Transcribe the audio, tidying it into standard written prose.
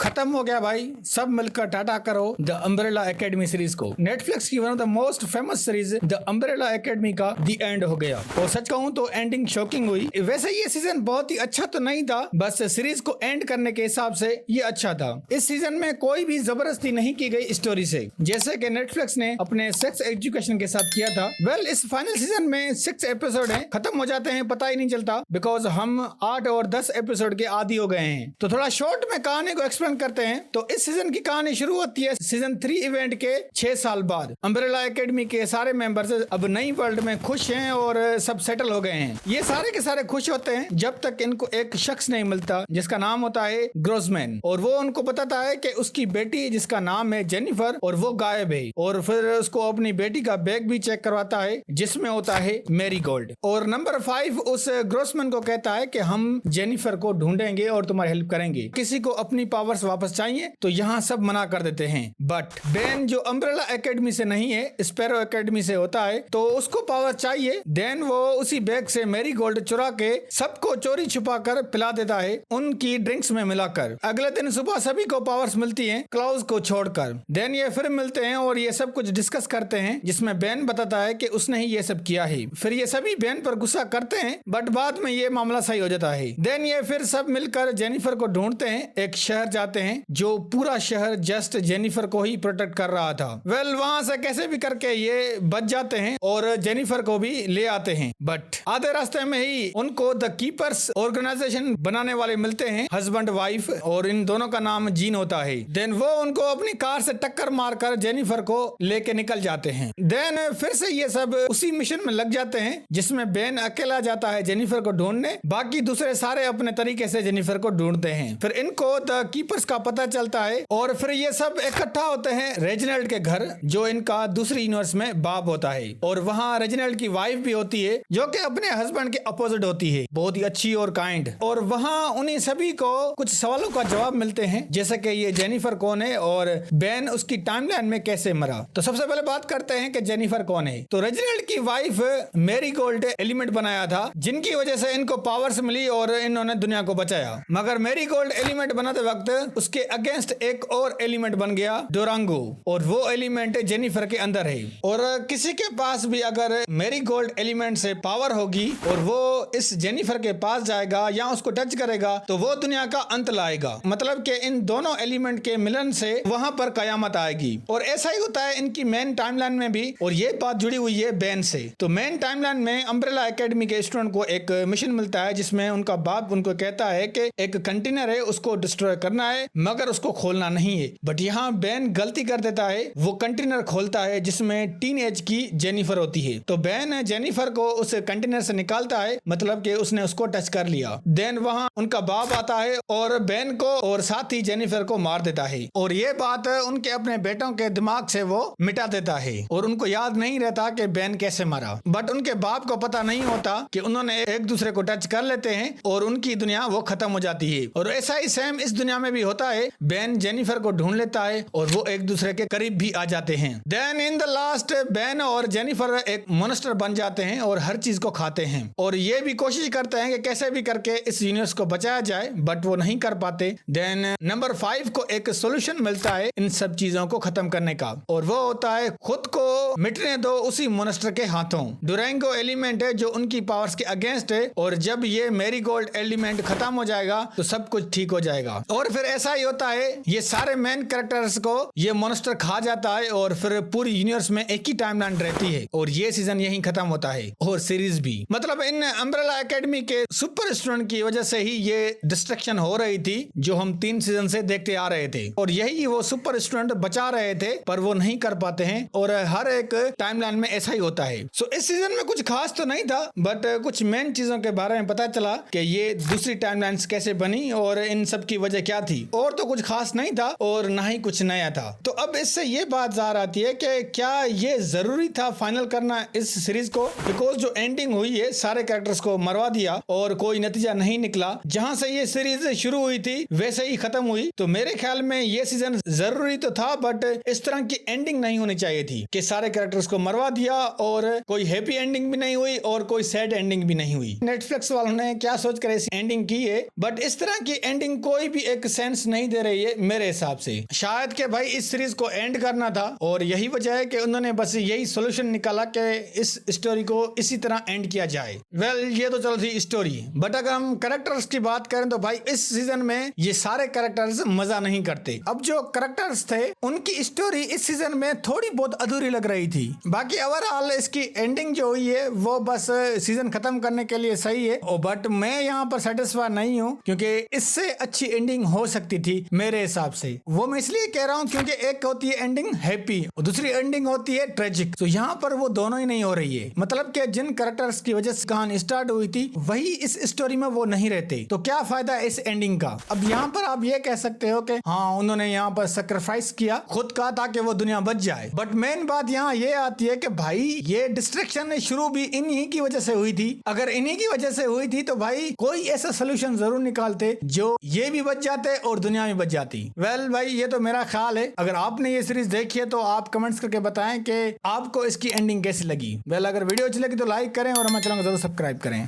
खत्म हो गया भाई, सब मिलकर टाटा करो द अम्ब्रेला एकेडमी सीरीज को। नेटफ्लिक्स की one of the most famous series the umbrella academy का दी एंड हो गया और सच कहूं तो एंडिंग शॉकिंग हुई। वैसे ये सीजन बहुत ही अच्छा तो नहीं था, बस सीरीज को एंड करने के हिसाब से ये अच्छा था। इस सीजन में कोई भी जबरदस्ती नहीं की गई स्टोरी से, जैसे कि नेटफ्लिक्स ने अपने सेक्स एजुकेशन के साथ किया था। वेल इस फाइनल सीजन में 6 एपिसोड हैं, खत्म हो जाते हैं पता ही नहीं चलता, बिकॉज हम 8 और 10 एपिसोड के आदी हो गए हैं। तो थोड़ा शॉर्ट में कहानी को एक्सप्लेन करते हैं। तो इस सीजन की कहानी शुरू होती है सीजन 3 इवेंट के 6 साल बाद। अम्ब्रेला एकेडमी के सारे मेंबर्स अब नई वर्ल्ड में खुश हैं और सब सेटल हो गए हैं। ये सारे के सारे खुश होते हैं जब तक इनको एक शख्स नहीं मिलता जिसका नाम होता है ग्रोसमैन, और वो उनको बताता है कि उसकी बेटी जिसका नाम है जेनिफर और वो गायब है। और फिर उसको अपनी बेटी का बैग भी चेक करवाता है जिसमें होता है मैरीगोल्ड। और नंबर 5 उस ग्रोसमैन को कहता है कि हम जेनिफर को ढूंढेंगे और तुम्हारी हेल्प करेंगे। किसी को अपनी पावर्स वापस चाहिए तो यहाँ सब मना कर देते हैं। बट बेन जो अम्ब्रेला एकेडमी से नहीं है, स्पैरो एकेडमी से होता है, तो उसको पावर चाहिए। देन वो उसी बैग से मैरीगोल्ड चुरा के सबको चोरी छुपा कर पिला देता है, उनकी ड्रिंक्स में मिलाकर। अगले दिन सुबह सभी को पावर्स मिलती हैं क्लाउज को छोड़कर। देन ये फिर मिलते हैं और ये सब कुछ डिस्कस करते हैं, जिसमें बेन बताता है कि उसने ही ये सब किया है। फिर ये सभी बेन पर गुस्सा करते हैं, बट बाद में ये मामला सही हो जाता है। देन ये फिर सब मिलकर जेनिफर को ढूंढते हैं, एक शहर जाते हैं जो पूरा शहर जस्ट जेनिफर को ही प्रोटेक्ट कर रहा था। वेल वहां से कैसे भी करके ये बच जाते हैं और जेनिफर को भी ले आते हैं। बट आधे रास्ते में ही उनको द कीपर्स ऑर्गेनाइजेशन बनाने वाले मिलते हैं, हस्बैंड वाइफ, और इन दोनों का नाम जीन होता है। देन वो उनको अपनी कार से टक्कर मारकर जेनिफर को लेके निकल जाते हैं। देन फिर से ये सब उसी मिशन में लग जाते हैं जिसमें बेन अकेला जाता है जेनिफर को ढूंढने, बाकी दूसरे सारे अपने तरीके से जेनिफर को ढूंढते हैं। फिर इनको द कीपर्स का पता चलता है और फिर ये सब इकट्ठा होते हैं रेजिनाल्ड के घर, जो इनका दूसरी यूनिवर्स में बाप होता है। और वहाँ रेजिनाल्ड की वाइफ भी होती है जो कि अपने हस्बैंड के अपोजिट होती है, बहुत ही अच्छी और काइंड। और वहाँ उन्हीं सभी को कुछ सवालों का जवाब मिलते हैं, जैसे कि ये जेनिफर कौन है और बेन उसकी टाइमलाइन में कैसे मरा। तो सबसे पहले बात करते हैं कि जेनिफर कौन है। तो रेजिनाल्ड की वाइफ मैरीगोल्ड एलिमेंट बनाया था, जिनकी वजह से इनको पावर्स मिली और इन्होंने दुनिया को बचाया। मगर मैरीगोल्ड एलिमेंट बनाते वक्त उसके अगेंस्ट एक और एलिमेंट बन गया, डोरांगो, और वो एलिमेंट जेनिफर के अंदर है। और किसी के पास भी अगर मैरीगोल्ड एलिमेंट से पावर होगी और वो इस जेनिफर के पास जाएगा या उसको टच करेगा तो वो दुनिया का अंत लाएगा। मतलब कि इन दोनों एलिमेंट के मिलन से वहां पर कयामत आएगी। और ऐसा ही होता है इनकी मेन टाइमलाइन में भी, और ये बात जुड़ी हुई है बेन से। तो मेन टाइमलाइन में अम्ब्रेला एकेडमी के स्टूडेंट को एक मिशन मिलता है जिसमें उनका बाप उनको कहता है कि एक कंटेनर है, उसको डिस्ट्रॉय करना है मगर उसको खोलना नहीं है। बट यहाँ बेन गलती कर देता है, वो कंटेनर खोलता है जिसमें टीनएज की जेनिफर होती है। तो बेन जेनिफर को उस कंटेनर से निकालता है, मतलब कि उसने उसको टच कर लिया। देन वहाँ उनका बाप आता है और बेन को और साथ ही जेनिफर को मार देता है। और ये बात उनके अपने बेटों के दिमाग से वो मिटा देता है और उनको याद नहीं रहता कि बेन कैसे मरा। बट उनके बाप को पता नहीं होता कि उन्होंने एक दूसरे को टच कर लेते हैं और उनकी दुनिया वो खत्म हो जाती है। और ऐसा ही सेम इस दुनिया में भी होता है, बेन जेनिफर को ढूंढ लेता है और वो एक दूसरे के करीब भी आ जाते हैं। Then in the last Ben और जेनिफर एक मॉन्स्टर बन जाते हैं और हर चीज को खाते हैं। और ये भी कोशिश करते हैं कि कैसे भी करके इस यूनिवर्स को बचाया जाए, बट वो नहीं कर पाते। देन नंबर 5 को एक सोल्यूशन मिलता है इन सब चीजों को खत्म करने का, और वो होता है खुद को मिटने दो उसी मॉन्स्टर के हाथों। डुरैंगो एलिमेंट है जो उनकी पावर्स के अगेंस्ट है, और जब ये मैरीगोल्ड एलिमेंट खत्म हो जाएगा तो सब कुछ ठीक हो जाएगा। और फिर ऐसा ही होता है, ये सारे मेन कैरेक्टर्स को ये मॉन्स्टर खा जाता है और फिर पूरी यूनिवर्स में एक ही टाइमलाइन रहती है और ये सीजन यहीं खत्म होता है और सीरीज भी। मतलब इन अम्ब्रेला एकेडमी के सुपर स्टूडेंट की वजह से ही ये डिस्ट्रक्शन हो रही थी जो हम 3 सीजन से देखते आ रहे थे, और यही वो सुपर स्टूडेंट बचा रहे थे, पर वो नहीं कर पाते हैं। और हर एक टाइमलाइन में ऐसा ही होता है। सो इस सीजन में कुछ खास तो नहीं था, बट कुछ मेन चीजों के बारे में पता चला कि ये दूसरी टाइमलाइंस कैसे बनी और इन सब की वजह क्या थी। और तो कुछ खास नहीं था और ना ही कुछ नया था। तो अब इससे ये बात ज़ाहिर आती है कि क्या ये जरूरी था फाइनल करना इस सीरीज को, बिकॉज जो एंडिंग हुई है सारे कैरेक्टर्स को मरवा दिया और कोई नतीजा नहीं निकला। जहां से ये सीरीज शुरू हुई थी वैसे ही खत्म हुई। तो मेरे ख्याल में ये सीजन जरूरी तो था, बट इस तरह की एंडिंग नहीं होनी चाहिए थी कि सारे कैरेक्टर्स को मरवा दिया और कोई हैप्पी एंडिंग भी नहीं हुई और कोई सैड एंडिंग भी नहीं हुई। नेटफ्लिक्स वालों ने क्या सोच कर ऐसी एंडिंग की है, बट इस तरह की एंडिंग कोई भी एक सेंस ऑडियंस नहीं दे रही है मेरे हिसाब से। शायद कि भाई इस सीरीज को एंड करना था और यही वजह है कि उन्होंने बस यही सोल्यूशन निकाला कि इस स्टोरी को इसी तरह एंड किया जाए। ये तो चलो थी स्टोरी, बट अगर हम कैरेक्टर्स की बात करें तो भाई इस सीजन में ये सारे कैरेक्टर्स मजा नहीं करते। अब जो कैरेक्टर्स थे उनकी स्टोरी इस सीजन में थोड़ी बहुत अधूरी लग रही थी। बाकी ओवरऑल इसकी एंडिंग जो हुई है वो बस सीजन खत्म करने के लिए सही है, बट मैं यहाँ पर सेटिस्फाई नहीं हूँ क्योंकि इससे अच्छी एंडिंग हो सकती थी मेरे हिसाब से। वो मैं इसलिए कह रहा हूँ क्योंकि एक होती है एंडिंग हैप्पी और दूसरी एंडिंग होती है ट्रेजिक। तो यहाँ पर वो दोनों ही नहीं हो रही है। मतलब कि जिन कैरेक्टर्स की वजह से कहानी स्टार्ट हुई थी वही इस स्टोरी में वो नहीं रहते, तो क्या फायदा है इस एंडिंग का। अब यहाँ पर आप ये कह सकते हो कि हाँ उन्होंने यहाँ पर सेक्रीफाइस किया खुद का ताकि वो दुनिया बच जाए, बट मेन बात यहाँ ये आती है कि भाई ये डिस्ट्रैक्शन शुरू भी इन्हीं की वजह से हुई थी। अगर इन्हीं की वजह से हुई थी तो भाई कोई ऐसा सोल्यूशन जरूर निकालते जो ये भी बच जाते और दुनिया भी बच जाती। भाई ये तो मेरा ख्याल है। अगर आपने ये सीरीज देखी है तो आप कमेंट्स करके बताएं कि आपको इसकी एंडिंग कैसी लगी। अगर वीडियो अच्छी लगी तो लाइक करें और हमारे चैनल को जरूर सब्सक्राइब करें।